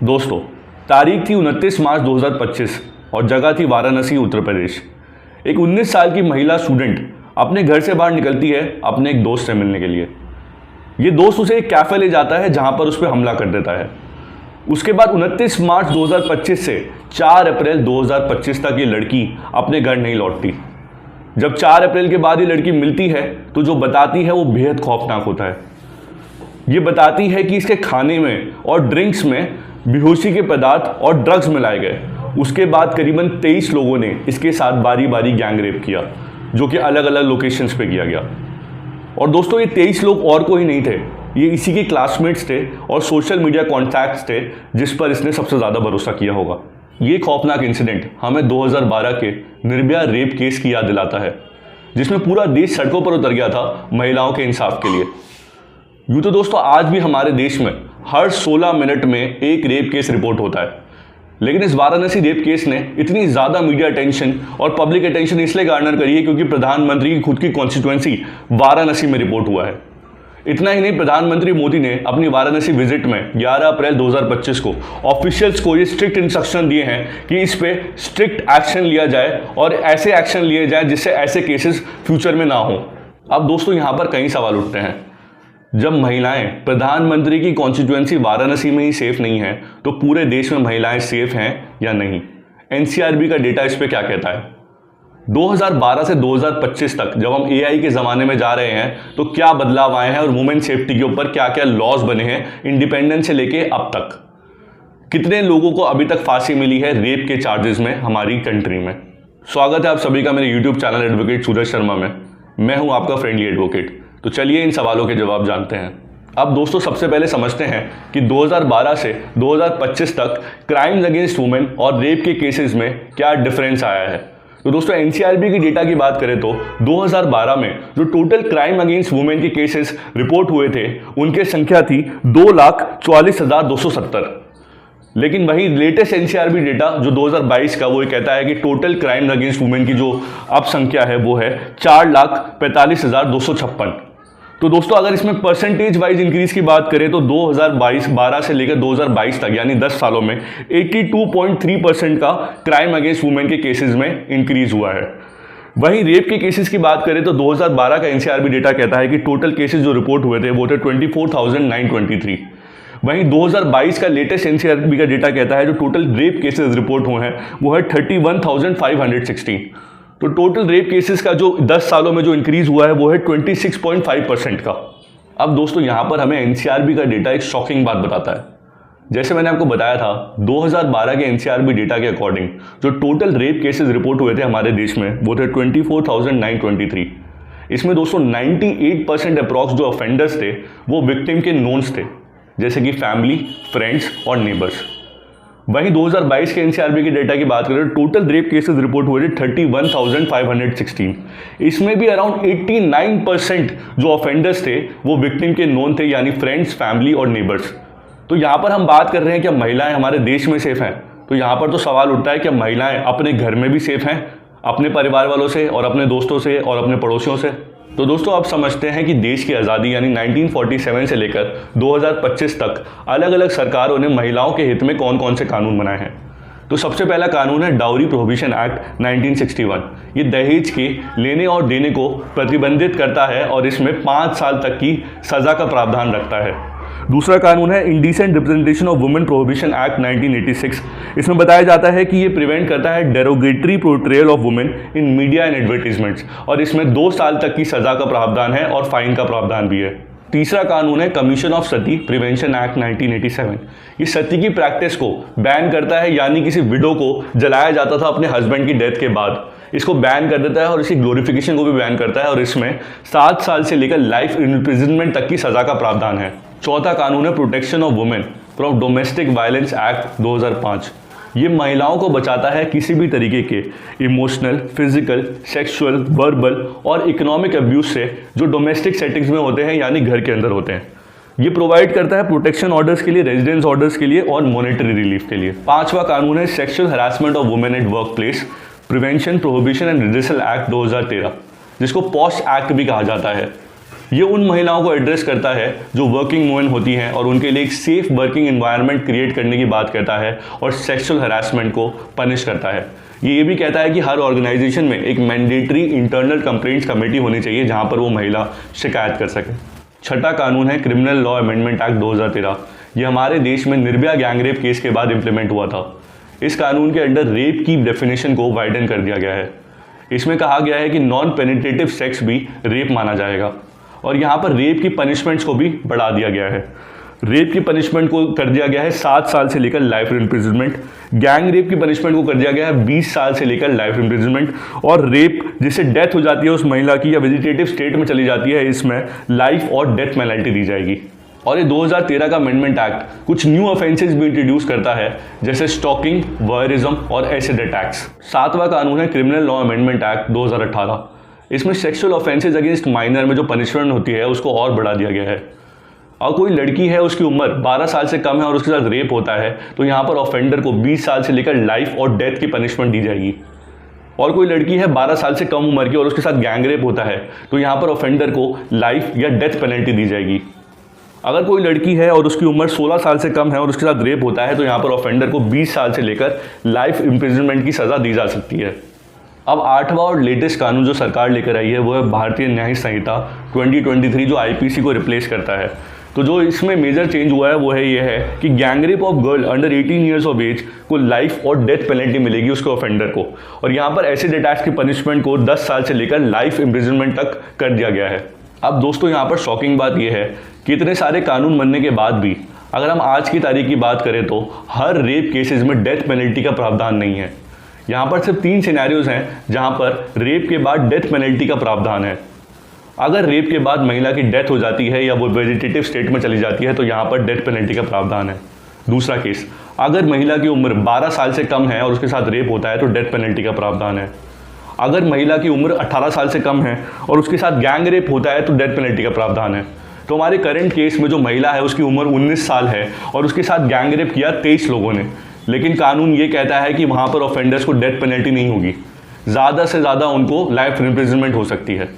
दोस्तों, तारीख थी 29 मार्च 2025 और जगह थी वाराणसी, उत्तर प्रदेश। एक 19 साल की महिला स्टूडेंट अपने घर से बाहर निकलती है अपने एक दोस्त से मिलने के लिए। ये दोस्त उसे एक कैफ़े ले जाता है जहां पर उस पर हमला कर देता है। उसके बाद 29 मार्च 2025 से 4 अप्रैल 2025 तक ये लड़की अपने घर नहीं लौटती। जब 4 अप्रैल के बाद ये लड़की मिलती है तो जो बताती है वो बेहद खौफनाक होता है। ये बताती है कि इसके खाने में और ड्रिंक्स में बेहोशी के पदार्थ और ड्रग्स मिलाए गए। उसके बाद करीबन 23 लोगों ने इसके साथ बारी बारी गैंग रेप किया, जो कि अलग अलग लोकेशंस पे किया गया। और दोस्तों, ये 23 लोग और कोई नहीं थे, ये इसी के क्लासमेट्स थे और सोशल मीडिया कॉन्टैक्ट्स थे जिस पर इसने सबसे ज़्यादा भरोसा किया होगा। ये खौफनाक इंसिडेंट हमें 2012 के निर्भया रेप केस की याद दिलाता है, जिसमें पूरा देश सड़कों पर उतर गया था महिलाओं के इंसाफ के लिए। यूँ तो दोस्तों आज भी हमारे देश में हर 16 मिनट में एक रेप केस रिपोर्ट होता है, लेकिन इस वाराणसी रेप केस ने इतनी ज़्यादा मीडिया अटेंशन और पब्लिक अटेंशन इसलिए गार्नर करी है क्योंकि प्रधानमंत्री की खुद की कॉन्स्टिट्यूएंसी वाराणसी में रिपोर्ट हुआ है। इतना ही नहीं, प्रधानमंत्री मोदी ने अपनी वाराणसी विजिट में 11 अप्रैल 2025 को ऑफिशियल्स को ये स्ट्रिक्ट इंस्ट्रक्शन दिए हैं कि इस पे स्ट्रिक्ट एक्शन लिया जाए और ऐसे एक्शन लिए जाए जिससे ऐसे केसेस फ्यूचर में ना हो। अब दोस्तों, यहाँ पर कई सवाल उठते हैं। जब महिलाएं प्रधानमंत्री की कॉन्स्टिट्यूएंसी वाराणसी में ही सेफ नहीं है तो पूरे देश में महिलाएं सेफ हैं या नहीं? एनसीआरबी का डेटा इस पे क्या कहता है? 2012 से 2025 तक जब हम एआई के ज़माने में जा रहे हैं तो क्या बदलाव आए हैं और वुमेन सेफ्टी के ऊपर क्या क्या लॉज बने हैं इंडिपेंडेंस से लेके अब तक? कितने लोगों को अभी तक फांसी मिली है रेप के चार्जेस में हमारी कंट्री में? स्वागत है आप सभी का मेरे YouTube channel advocate Suraj Sharma में। मैं हूं आपका फ्रेंडली एडवोकेट। तो चलिए इन सवालों के जवाब जानते हैं। अब दोस्तों, सबसे पहले समझते हैं कि 2012 से 2025 तक क्राइम्स अगेंस्ट वुमेन और रेप के केसेस में क्या डिफरेंस आया है। तो दोस्तों, एनसीआरबी की डेटा की बात करें तो 2012 में जो टोटल क्राइम अगेंस्ट वुमेन के केसेस रिपोर्ट हुए थे उनकी संख्या थी 2,44,270। लेकिन वही लेटेस्ट एनसीआरबी डेटा जो 2022 का, वो कहता है कि टोटल क्राइम अगेंस्ट वुमेन की जो अब संख्या है वो है 4,45,256। तो दोस्तों, अगर इसमें परसेंटेज वाइज इंक्रीज की बात करें तो 2012 से लेकर 2022 तक यानी 10 सालों में 82.3% का क्राइम अगेंस्ट वुमेन के केसेस में इंक्रीज हुआ है। वहीं रेप के केसेस की बात करें तो 2012 का एनसीआरबी डेटा कहता है कि टोटल केसेस जो रिपोर्ट हुए थे वो थे 24,923। वहीं 2022 का लेटेस्ट एनसीआरबी का डेटा कहता है जो टोटल रेप केसेस रिपोर्ट हुए हैं वो है 31,516। तो टोटल रेप केसेस का जो 10 सालों में जो इंक्रीज हुआ है वो है 26.5% का। अब दोस्तों, यहाँ पर हमें एनसीआरबी का डेटा एक शॉकिंग बात बताता है। जैसे मैंने आपको बताया था, 2012 के एनसीआरबी डेटा के अकॉर्डिंग जो टोटल रेप केसेस रिपोर्ट हुए थे हमारे देश में वो थे 24,923। इसमें दोस्तों 98% अप्रॉक्स जो ऑफेंडर्स थे वो विक्टिम के नोन्स थे, जैसे कि फैमिली, फ्रेंड्स और नेबर्स। वहीं 2022 के एनसीआरबी के डेटा की बात करें तो टोटल रेप केसेस रिपोर्ट हुए थे 31,516। इसमें भी अराउंड 89% जो ऑफेंडर्स थे वो विक्टिम के नोन थे, यानी फ्रेंड्स, फैमिली और नेबर्स। तो यहाँ पर हम बात कर रहे हैं कि महिलाएं हमारे देश में सेफ हैं। तो यहाँ पर तो सवाल उठता है कि महिलाएं अपने घर में भी सेफ हैं, अपने परिवार वालों से और अपने दोस्तों से और अपने पड़ोसियों से। तो दोस्तों, आप समझते हैं कि देश की आज़ादी यानी 1947 से लेकर 2025 तक अलग अलग सरकारों ने महिलाओं के हित में कौन कौन से कानून बनाए हैं। तो सबसे पहला कानून है डाउरी प्रोहिबिशन एक्ट 1961। ये दहेज के लेने और देने को प्रतिबंधित करता है और इसमें 5 साल तक की सज़ा का प्रावधान रखता है। दूसरा कानून है indecent representation of women prohibition act 1986। इसमें बताया जाता है कि ये प्रिवेंट करता है derogatory portrayal of women in media and advertisements, और इसमें 2 साल तक की सज़ा का प्रावधान है और फाइन का प्रावधान भी है। तीसरा कानून है commission of Sati prevention act 1987। ये सती की प्रैक्टिस को बैन करता है, यानी किसी विडो को जलाया जाता था अपने हस्बैंड की डेथ के बाद, इसको बैन कर देता है और इसकी ग्लोरिफिकेशन को भी बैन करता है, और इसमें 7 साल से लेकर लाइफ इम्प्रिजनमेंट तक की सज़ा का प्रावधान है। चौथा कानून है protection of women from domestic violence act 2005। ये महिलाओं को बचाता है किसी भी तरीके के इमोशनल, फिजिकल, सेक्सुअल, वर्बल और इकोनॉमिक अब्यूज से जो डोमेस्टिक सेटिंग्स में होते हैं, यानी घर के अंदर होते हैं। ये प्रोवाइड करता है प्रोटेक्शन ऑर्डर्स के लिए, रेजिडेंस ऑर्डर्स के लिए और मॉनेटरी रिलीफ के लिए। पांचवा कानून है sexual harassment of women at work place prevention, prohibition and redressal act 2013, जिसको पॉश एक्ट भी कहा जाता है। ये उन महिलाओं को एड्रेस करता है जो वर्किंग वुमेन होती हैं और उनके लिए एक सेफ वर्किंग एनवायरनमेंट क्रिएट करने की बात करता है और सेक्सुअल हरासमेंट को पनिश करता है। ये भी कहता है कि हर ऑर्गेनाइजेशन में एक मैंडेटरी इंटरनल कंप्लेंट्स कमेटी होनी चाहिए जहां पर वो महिला शिकायत कर सके। छठा कानून है क्रिमिनल लॉ अमेंडमेंट एक्ट 2013। ये हमारे देश में निर्भया गैंगरेप केस के बाद इंप्लीमेंट हुआ था। इस कानून के अंडर रेप की डेफिनेशन को वाइडन कर दिया गया है। इसमें कहा गया है कि नॉन पेनिट्रेटिव सेक्स भी रेप माना जाएगा और यहाँ पर रेप की पनिशमेंट्स को भी बढ़ा दिया गया है। रेप की पनिशमेंट को कर दिया गया है 7 साल से लेकर लाइफ इम्प्रिजनमेंट। गैंग रेप की पनिशमेंट को कर दिया गया है 20 साल से लेकर लाइफ इम्प्रिजनमेंट। और रेप जिससे डेथ हो जाती है उस महिला की या वेजिटेटिव स्टेट में चली जाती है, इसमें लाइफ और डेथ पेनल्टी दी जाएगी। और ये 2013 का अमेंडमेंट एक्ट कुछ न्यू ऑफेंसेस भी इंट्रोड्यूस करता है, जैसे स्टॉकिंग, वॉयरिज्म और एसिड अटैक्स। 7वां कानून है क्रिमिनल लॉ अमेंडमेंट एक्ट 2018। इसमें सेक्सुअल ऑफेंसेज अगेंस्ट माइनर में जो पनिशमेंट होती है उसको और बढ़ा दिया गया है। और कोई लड़की है, उसकी उम्र 12 साल से कम है और उसके साथ रेप होता है तो यहाँ पर ऑफेंडर को 20 साल से लेकर लाइफ और डेथ की पनिशमेंट दी जाएगी। और कोई लड़की है 12 साल से कम उम्र की और उसके साथ गैंग रेप होता है तो यहाँ पर ऑफेंडर को लाइफ या डेथ पेनल्टी दी जाएगी। अगर कोई लड़की है और उसकी उम्र 16 साल से कम है और उसके साथ रेप होता है तो यहाँ पर ऑफेंडर को 20 साल से लेकर लाइफ इम्प्रिजनमेंट की सज़ा दी जा सकती है। अब 8वां और लेटेस्ट कानून जो सरकार लेकर आई है वो है भारतीय न्याय संहिता 2023 जो आईपीसी को रिप्लेस करता है। तो जो इसमें मेजर चेंज हुआ है वो है ये है कि gangrape of girl under 18 years of age को लाइफ और डेथ पेनल्टी मिलेगी उसके ऑफेंडर को। और यहाँ पर एसिड अटैक्स की पनिशमेंट को 10 साल से लेकर लाइफ इम्प्रिजनमेंट तक कर दिया गया है। अब दोस्तों यहाँ पर शॉकिंग बात यह है कि इतने सारे कानून बनने के बाद भी अगर हम आज की तारीख की बात करें तो हर रेप केसेस में डेथ पेनल्टी का प्रावधान नहीं है। यहाँ पर सिर्फ 3 सिनेरियोज हैं जहाँ पर रेप के बाद डेथ पेनल्टी का प्रावधान है। अगर रेप के बाद महिला की डेथ हो जाती है या वो वेजिटेटिव स्टेट में चली जाती है तो यहाँ पर डेथ पेनल्टी का प्रावधान है। दूसरा केस, अगर महिला की उम्र 12 साल से कम है और उसके साथ रेप होता है तो डेथ पेनल्टी का प्रावधान है। अगर महिला की उम्र 18 साल से कम है और उसके साथ गैंग रेप होता है तो डेथ पेनल्टी का प्रावधान है। तो हमारे करंट केस में जो महिला है उसकी उम्र 19 साल है और उसके साथ गैंग रेप किया 23 लोगों ने, लेकिन कानून ये कहता है कि वहाँ पर ऑफेंडर्स को डेथ पेनल्टी नहीं होगी, ज़्यादा से ज़्यादा उनको लाइफ इम्प्रिजनमेंट हो सकती है।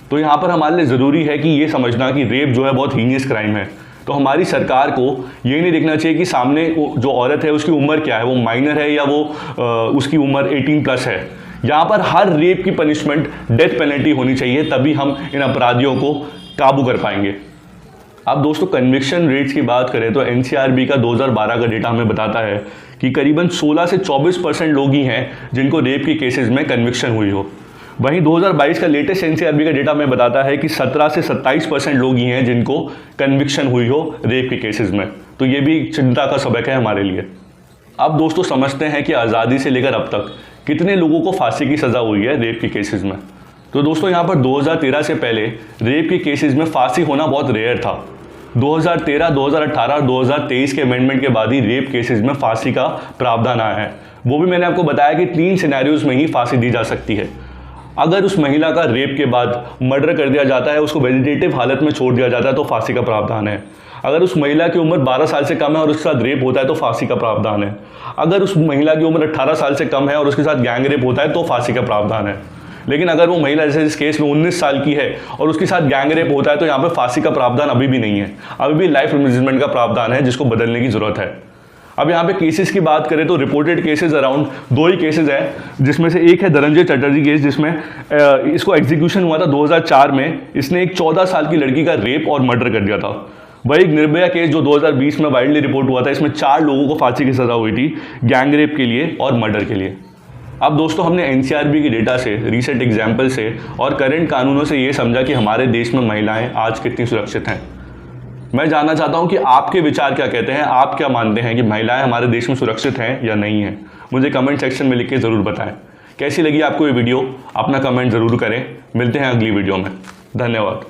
तो यहाँ पर हमारे लिए ज़रूरी है कि ये समझना कि रेप जो है बहुत हीनियस क्राइम है। तो हमारी सरकार को ये नहीं देखना चाहिए कि सामने जो औरत है उसकी उम्र क्या है, वो माइनर है या वो उसकी उम्र 18+ है। यहाँ पर हर रेप की पनिशमेंट डेथ पेनल्टी होनी चाहिए, तभी हम इन अपराधियों को काबू कर पाएंगे। अब दोस्तों कन्विक्शन रेट्स की बात करें तो एनसीआरबी का 2012 का डेटा हमें बताता है कि करीबन 16 से 24% लोग ही हैं जिनको रेप के केसेस में कन्विक्शन हुई हो। वहीं 2022 का लेटेस्ट एनसीआरबी का डेटा हमें बताता है कि 17 से 27% लोग ही हैं जिनको कन्विक्शन हुई हो रेप के केसेस में। तो ये भी चिंता का सबक है हमारे लिए। अब दोस्तों समझते हैं कि आज़ादी से लेकर अब तक कितने लोगों को फांसी की सज़ा हुई है रेप के केसेस में। तो दोस्तों यहाँ पर 2013 से पहले रेप के केसेस में फांसी होना बहुत रेयर था। 2013, 2018 और 2023 के अमेंडमेंट के बाद ही रेप केसेस में फांसी का प्रावधान आया है। वो भी मैंने आपको बताया कि 3 सिनेरियोज में ही फांसी दी जा सकती है। अगर उस महिला का रेप के बाद मर्डर कर दिया जाता है, उसको वेजिटेटिव हालत में छोड़ दिया जाता है तो फांसी का प्रावधान है। अगर उस महिला की उम्र 12 साल से कम है और उसके साथ रेप होता है तो फांसी का प्रावधान है। अगर उस महिला की उम्र 18 साल से कम है और उसके साथ गैंग रेप होता है तो फांसी का प्रावधान है। लेकिन अगर वो महिला जैसे इस केस में 19 साल की है और उसके साथ गैंग रेप होता है तो यहाँ पर फांसी का प्रावधान अभी भी नहीं है, अभी भी लाइफ इम्प्रिजनमेंट का प्रावधान है जिसको बदलने की जरूरत है। अब यहाँ पे केसेस की बात करें तो रिपोर्टेड केसेस अराउंड 2 ही केसेस हैं, जिसमें से एक है धनंजय चटर्जी केस जिसमें इसको एग्जीक्यूशन हुआ था 2004 में। इसने एक 14 साल की लड़की का रेप और मर्डर कर दिया था। वही एक निर्भया केस जो 2020 में वाइडली रिपोर्ट हुआ था, इसमें 4 लोगों को फांसी की सज़ा हुई थी गैंग रेप के लिए और मर्डर के लिए। अब दोस्तों हमने एनसीआरबी की डेटा से, रीसेंट एग्जाम्पल से और करंट कानूनों से ये समझा कि हमारे देश में महिलाएं आज कितनी सुरक्षित हैं। मैं जानना चाहता हूं कि आपके विचार क्या कहते हैं, आप क्या मानते हैं कि महिलाएं हमारे देश में सुरक्षित हैं या नहीं हैं। मुझे कमेंट सेक्शन में लिख के ज़रूर बताएं। कैसी लगी आपको ये वीडियो, अपना कमेंट ज़रूर करें। मिलते हैं अगली वीडियो में। धन्यवाद।